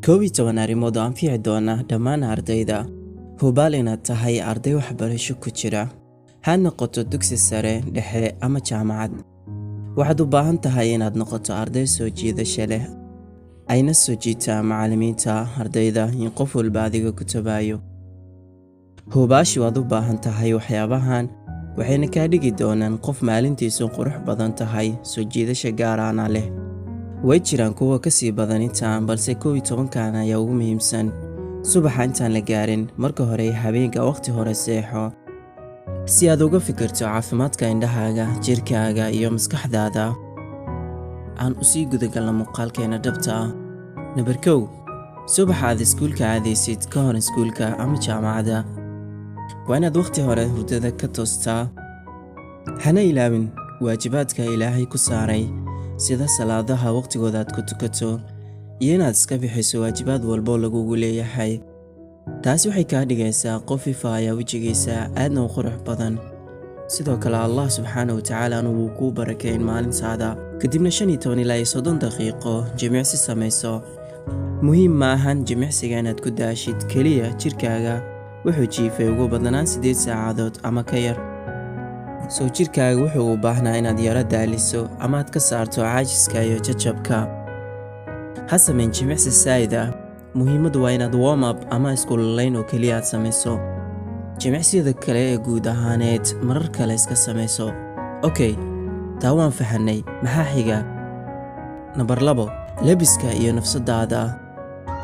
12 arrimood oo anfici doona dhammaan ardayda. Hubaal inaad tahay arday waxbarasho ku jira. Ha noqoto dugsi sare, dhexe ama jaamacad. Waxaad u baahan tahay inaad noqoto arday soo jiidasho leh. Ayna soo jiitaa macallimiinta, ardayda iyo qof walba adiga ku tabayo. Hubaashi waad u baahan tahay waxyaabahan waxayna ka dhigi doonaan qof maalintiisu qurux badan tahay, soo jiidasho gaar ah leh. Way jiraan kuwa ka sii badan intaan, balse 12 ayaa ugu muhiimsan. Subaxa intaan la gaarin, marka hore habeenka waqti hore seexo. Si aad uga fikirto caafimaadka indhahaaga, jirkaaga iyo maskaxdaada. Aan u sii gudagalno muuqaalkeena dhabta ah. Number 1. Subaxa aad iskuulka aadaysid ka hor iskuulka ama jaamacadda. Waa inaad waqti hore hurdada ka toostaa. Hana ilaawin waajibaadka Ilaahay ku saaray, sida salaadaha waqtigooda aad ku tukato, iyo inaad iska bixiso waajibaad walbo lagugu leeyahay. Taasi waxay ka dhigaysaa qof ifaaya wejigiisa aadna u qurux badan. Sidoo kale Allah subxaanahu wa ta'ala wuu kuu barakeyn maalintaada. Kadibna 15 ilaa 30 daqiiqo jimicsi samayso. Muhiim ma ahan jimicsiga inaad ku daashid kaliya jirkaaga. Wuxuu jiifay ugu badnaan 8 saacadood ama ka yar. Soo jirkaaga wuxuu u baahnaa inaad yara daaliso ama aad ka saarto caajiska iyo jajabka. Ha samayn jimicsi saayid ah. Muhiimadu waa inaad warm up ama iskuulalayn oo kaliya aad samayso. Jimicsiyada kale ee guud ahaaneed marar kale iska samayso. Okay, taa waan fahanay. Maxaa xiga? Number 2. Labiska iyo nafsadaada.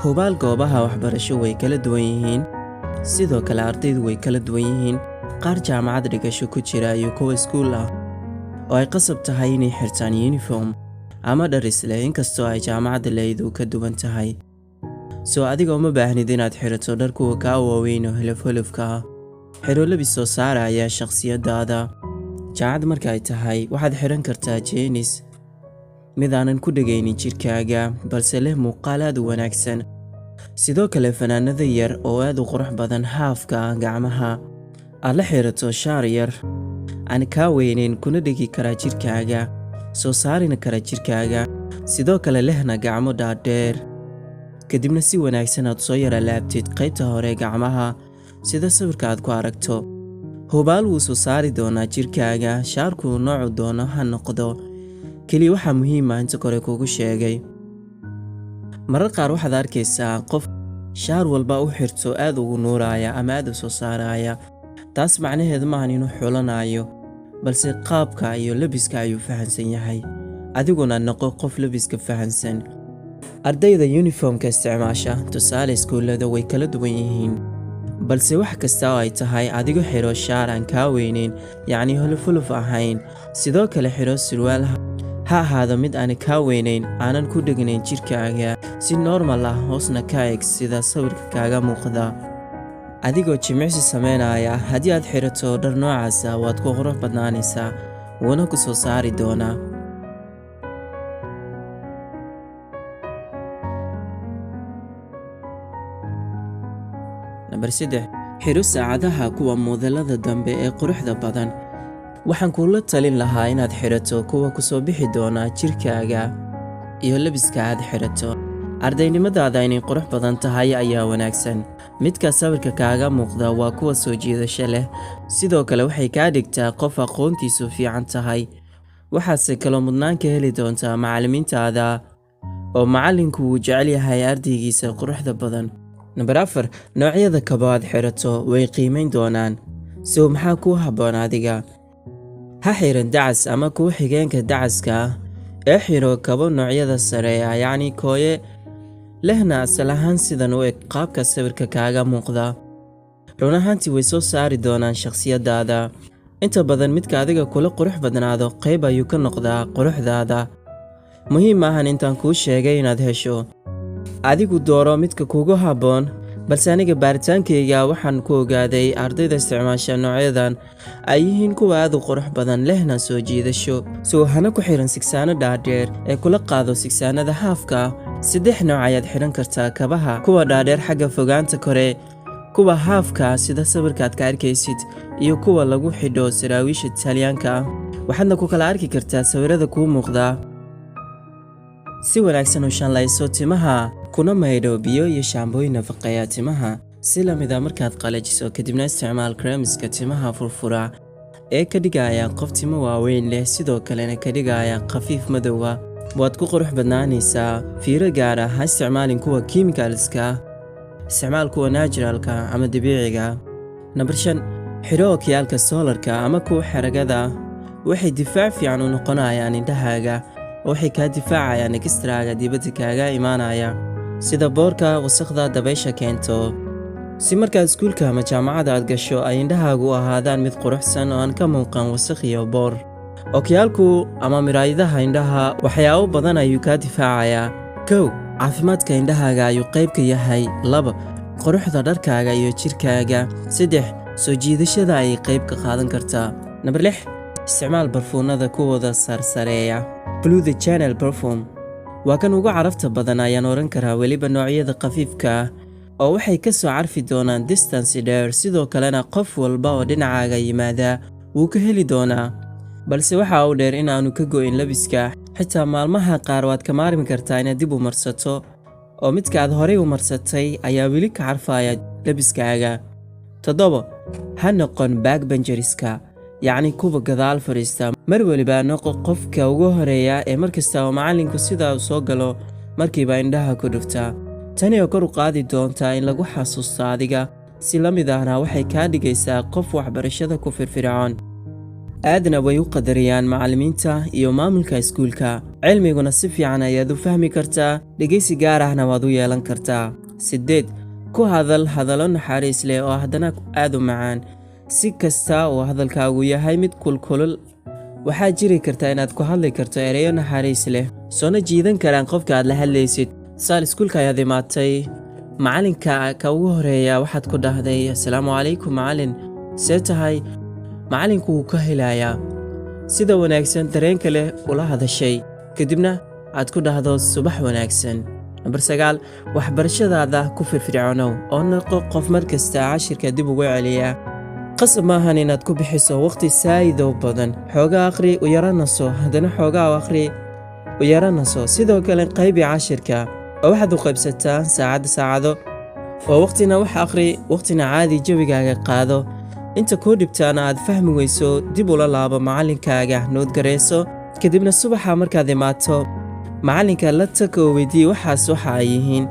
Hubaal goobaha waxbarasho way kala duwan yihiin. Sidoo kale ardaydu way kala duwan yihiin. Qaar jaamacad dhigasho ku jira iyo kuwa iskuul ah oo ay qasab tahay inay xirtaan uniform ama dhar isle, inkastoo ay jaamacadda leedu ka duwan tahay. Soo adiga uma baahnid inaad xirato dhar kuwa ka waaweyn oo hilaf-hilafka ah. Xiro labis soo saaraya shakhsiyadaada. Jaamacad marka ay tahay waxaad xiran kartaa jeans mid aanan ku dhagaynin jirkaaga, balse leh muuqaal aad u wanaagsan. Sidoo kale fanaanada yar oo aad u qurux badan haafka gacmaha. Aad la xirato shaar yar aan ka weynayn kuna dhigi kara jirkaaga, soo saarina kara jirkaaga. Sidoo kale lehna gacmo dhaadheer. Kadibna si wanaagsan aad soo yara laabtid qaybta hore gacmaha sida sawirka aad ku aragto. Hubaal wuu soo saari doonaa jirkaaga, shaarku noocu doono ha noqdo. Kaliya waxaa muhiim ah inta kore kugu sheegay. Marar qaar waxaad arkaysaa qof shaar walba u xirto aad ugu nuuraya ama aad u soo saaraya. Taas macnaheedu maahan inuu xulanayo, balse qaabka iyo labiska ayuu fahansan yahay. Adiguna noqo qof labiska fahansan. Ardayda uniformka isticmaasha tusaale iskuulada way kala duwan yihiin, balse wax kasta oo ay tahay adigu xiro shaar aan ka weynayn, yacni huluf ahayn. Sidoo kale xiro surwaal ha ahaado mid aan ka weynayn, aanan ku dhagnayn jirkaaga, si normal ah hoosna ka eeg sida sawirka kaaga muuqda. Adigoo jimicsi sameynaya, haddii aad xirato dhar noocaas ah waad ku qurux badnaanaysaa, wuuna ku soo saari doonaa. Number 3. Xiro saacadaha kuwa moodalada dambe ee quruxda badan. Waxaan kula talin lahaa inaad xirato kuwa ku soo bixi doona jirkaaga iyo labiska aad xirato. Ardaynimadaada inay qurux badan tahay ayaa wanaagsan. Midka sawirka kaaga muuqda waa kuwa soo jiidasho leh. Sidoo kale waxay ka dhigtaa qof aqoontiisu fiican tahay. Waxaase kaloo mudnaan ka heli doontaa macallimiintaada oo macallinku uu jecel yahay ardaygiisa quruxda badan. Number 4. Noocyada kabo aad xirato way qiimeyn doonaan. Soo maxaa ku habboon adiga? Ha xiran dacas ama kuwa xigeenka dacaska ah. Ee xiro kabo noocyada sare ah, yacni kooye lehna asal ahaan sidan u eg qaabka sawirka kaaga muuqda. Run ahaantii way soo saari doonaan shakhsiyadaada. Inta badan midka adiga kula qurux badnaado qayb ayuu ka noqdaa quruxdaada. Muhiim maahan intaan kuu sheegay inaad hesho. Adigu dooro midka kugu habboon, balse aniga baaritaankayga waxaan ku ogaaday ardayda isticmaasha noocyadan ay yihiin kuwa aad u qurux badan lehna soo jiidasho. Soo hana ku xiran sigsaano dhaadheer ee kula qaado sigsaanada haafka. 3 nooc ayaad xiran kartaa kabaha: kuwa dhaadheer xagga fogaanta kore, kuwa haafka sida sawirkaad ka arkaysid, iyo kuwa lagu xidho saraawiisha Talyaanka. Waxaadna ku kala arki kartaa sawirada kuu muuqda. Si wanaagsan u shanlayso timaha kuna maydho biyo iyo shaambooyin nafaqeeya timaha si la mid ah markaad qalajiso kadibna isticmaal creamska timaha furfura ee ka dhigaya qof timo waaweyn leh sidoo kalena ka dhigaya khafiif madowga waad ku qurux badnaanaysaa fiiro gaar ah ha isticmaalin kuwa chemicalska isticmaal kuwa naturalka ama dabiiciga number 5 xidho ookiyaalka solarka ama kuwa xeragada waxay difaac fiican u noqonayaan indhahaaga waxay ka difaacayaan extraaga dibadda kaaga imaanaya sida boorka wasakhda dabaysha keento si markaad iskuulka ama jaamacadda aad gasho ay indhahaagu u ahaadaan mid quruxsan oo aan ka muuqan wasakh iyo boor ookiyaalku ama miraayadaha indhaha waxyaabo badan ayuu ka difaacayaa 1 caafimaadka indhahaaga ayuu qayb ka yahay 2 quruxda dharkaaga iyo jirkaaga 3 soo jiidashada ay qayb ka qaadan kartaa number 6 isticmaal barfuunada kuwooda sarsareeya Blue the Channel perfume waa kan ugu carafta badan ayaan oran karaa weliba noocyada khafiifka oo waxay ka soo carfi doonaan distance dheer sidoo kalena qof walba oo dhinacaaga yimaada wuu ka heli doonaa balse waxa uu dheer in aanu ka go'in labiska xitaa maalmaha qaar waad ka maarmi kartaa inaad dib u marsato oo midka aad horey u marsatay ayaa weli ka carfaya labiskaaga 7 ha noqon backbencheriska yacni kuwa gadaal fadhiista mar waliba noqo qofka ugu horeeya ee markasta oo macallinku sidaa u soo galo markiiba indhaha ku dhufta tani oo kor u qaadi doontaa in lagu xasuusto adiga si la mid ahna waxay kaa dhigaysaa qof waxbarashada ku firfircoon aadna way u qadariyaan macallimiinta iyo maamulka iskuulka cilmiguna si fiican ayaad u fahmi kartaa dhegeysi gaar ahna waad u yeelan kartaa 8 ku hadallo naxariis leh oo haddana aad u macaan si kasta oo hadalkaagu yahay mid kulkulul waxaa jiri karta inaad ku hadli karto ereyo naxariis leh soona jiidan karaan qofka aad la hadlaysid saal iskuulka ayaad imaatay macallinka ka ugu horeeya waxaad ku dhahday assalaamu calaykum macallin see tahay macallinku wuu ka helayaa sida wanaagsan dareenka leh ula hadashay kadibna aad ku dhahdo subax wanaagsan number 9 waxbarashadaada ku firfircoonow oo noqo qof markasta cashirka dib ugu celiya qasab maahan inaad ku bixiso waqti saayid oo badan xoogaa akhri u yaranaso haddana xoogaa akhri u yaranaso sidoo kale qaybi cashirka oo waxaad u qaybsataa saacado oo waqtina wax akhri waqtina caadi jawigaaga qaado inta kuu dhibtaana aad fahmi weyso dib ula laabo macallinkaaga noodgareyso kadibna subaxa markaad imaato macallinka la taka oo weydii waxaas waxa ay yihiin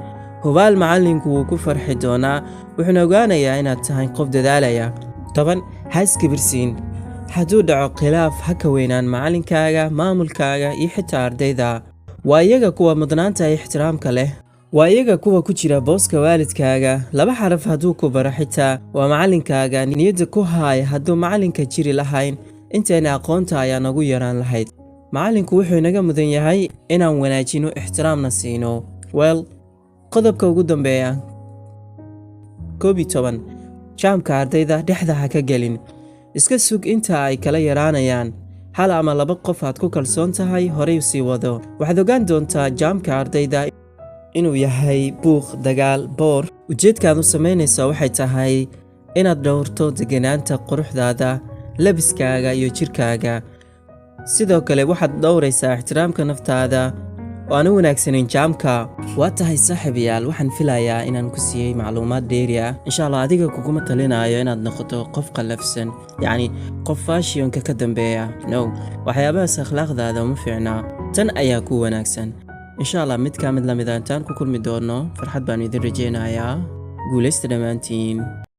hubaal macallinku wuu ku farxi doonaa wuxuuna ogaanayaa inaad tahay qof dadaalaya 10 ha iskibirsiin hadduu dhaco khilaaf ha ka weynaan macallinkaaga maamulkaaga iyo xitaa ardayda waa iyaga kuwa mudnaanta iyo ixtiraamka leh waa iyaga kuwa ku jira booska waalidkaaga 2 xaraf hadduu ku baro xitaa waa macallinkaaga niyadda ku haaya hadduu macallinka jiri lahayn intayna aqoonta ayaa nagu yaraan lahayd macallinku wuxuu inaga mudan yahay inaan wanaajino ixtiraamna siino qodobka ugu dambeeya 11 jaamka ardayda dhexda ha ka gelin iska sug inta ay kala yaraanayaan hal ama 2 qof aad ku kalsoon tahay horey sii wado waxaad ogaan doontaa jaamka ardayda inuu yahay buuq dagaal boor ujeedkaad u samaynaysaa waxay tahay inaad dhowrto deganaanta quruxdaada labiskaaga iyo jirkaaga sidoo kale waxaad dhowraysaa ixtiraamka naftaada oo aan u wanaagsanin jaamka waa tahay saaxiibayaal waxaan filayaa inaan ku siiyey macluumaad dheeri ah insha Allah adiga kuguma talinayo inaad noqoto qof qalafsan yacni qof fashionka ka dambeeya no waxyaabahaas akhlaaqdaada uma fiicna tan ayaa ku wanaagsan insha Allah mid ka mid la mid ah intaan ku kulmi doono farxad baan idin rajeynayaa guuleysta dhammaantiin